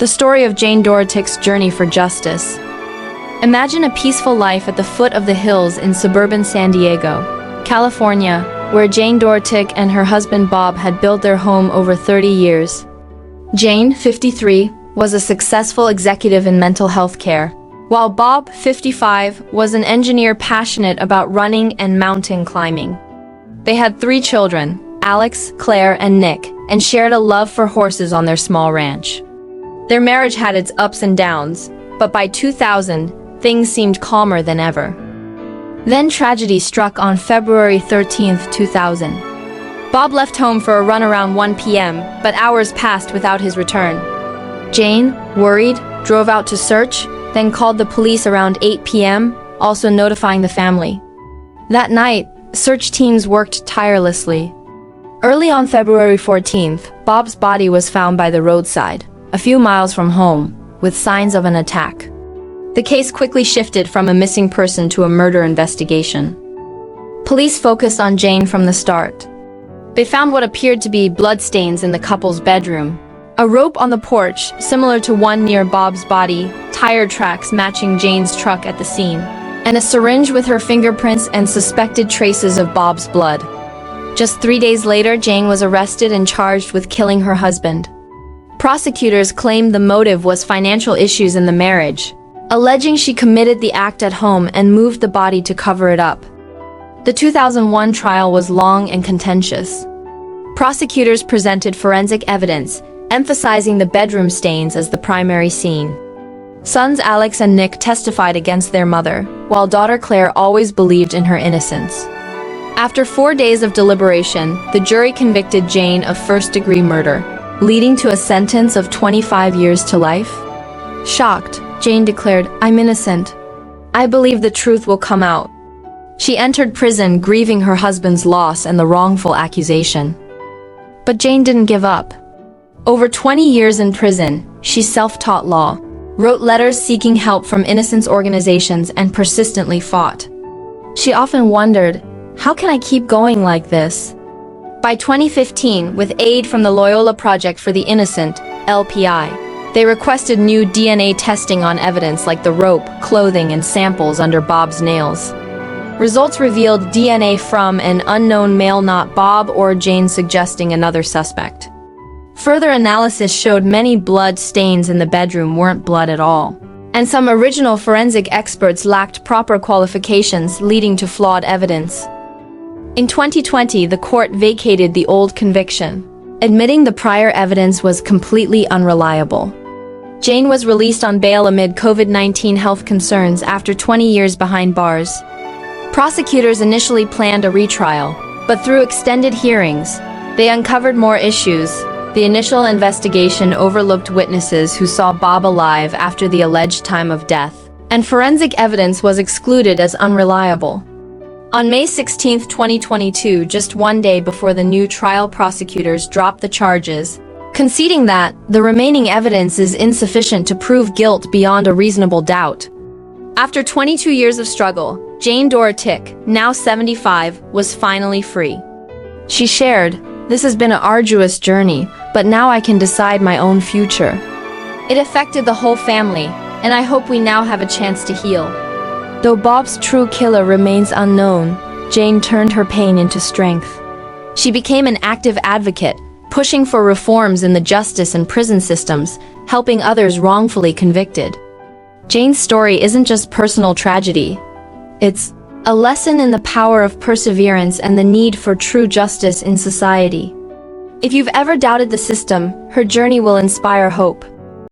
The story of Jane Dorotik's journey for justice. Imagine a peaceful life at the foot of the hills in suburban San Diego, California, where Jane Dorotik and her husband Bob had built their home over 30 years. Jane, 53, was a successful executive in mental health care, while Bob, 55, was an engineer passionate about running and mountain climbing. They had 3 children, Alex, Claire, and Nick, and shared a love for horses on their small ranch. Their marriage had its ups and downs, but by 2000, things seemed calmer than ever. Then tragedy struck on February 13, 2000. Bob left home for a run around 1 p.m., but hours passed without his return. Jane, worried, drove out to search, then called the police around 8 p.m., also notifying the family. That night, search teams worked tirelessly. Early on February 14th, Bob's body was found by the roadside, a few miles from home, with signs of an attack. The case quickly shifted from a missing person to a murder investigation. Police focused on Jane from the start. They found what appeared to be bloodstains in the couple's bedroom, a rope on the porch similar to one near Bob's body, tire tracks matching Jane's truck at the scene, and a syringe with her fingerprints and suspected traces of Bob's blood. Just 3 days later, Jane was arrested and charged with killing her husband. Prosecutors claimed the motive was financial issues in the marriage, alleging she committed the act at home and moved the body to cover it up. The 2001 trial was long and contentious. Prosecutors presented forensic evidence, emphasizing the bedroom stains as the primary scene. Sons Alex and Nick testified against their mother, while daughter Claire always believed in her innocence. After 4 days of deliberation, the jury convicted Jane of first-degree murder, leading to a sentence of 25 years to life. Shocked, Jane declared, "I'm innocent. I believe the truth will come out." She entered prison grieving her husband's loss and the wrongful accusation. But Jane didn't give up. Over 20 years in prison, she self-taught law, wrote letters seeking help from innocence organizations, and persistently fought. She often wondered, how can I keep going like this? By 2015, with aid from the Loyola Project for the Innocent, LPI, they requested new DNA testing on evidence like the rope, clothing, and samples under Bob's nails. Results revealed DNA from an unknown male, not Bob or Jane, suggesting another suspect. Further analysis showed many blood stains in the bedroom weren't blood at all, and some original forensic experts lacked proper qualifications, leading to flawed evidence. In 2020, the court vacated the old conviction, admitting the prior evidence was completely unreliable. Jane was released on bail amid COVID-19 health concerns after 20 years behind bars. Prosecutors initially planned a retrial, but through extended hearings, they uncovered more issues. The initial investigation overlooked witnesses who saw Bob alive after the alleged time of death, and forensic evidence was excluded as unreliable. On May 16, 2022, just 1 day before the new trial, prosecutors dropped the charges, conceding that the remaining evidence is insufficient to prove guilt beyond a reasonable doubt. After 22 years of struggle, Jane Dorotik, now 75, was finally free. She shared, "This has been an arduous journey, but now I can decide my own future. It affected the whole family, and I hope we now have a chance to heal." Though Bob's true killer remains unknown, Jane turned her pain into strength. She became an active advocate, pushing for reforms in the justice and prison systems, helping others wrongfully convicted. Jane's story isn't just personal tragedy. It's a lesson in the power of perseverance and the need for true justice in society. If you've ever doubted the system, her journey will inspire hope.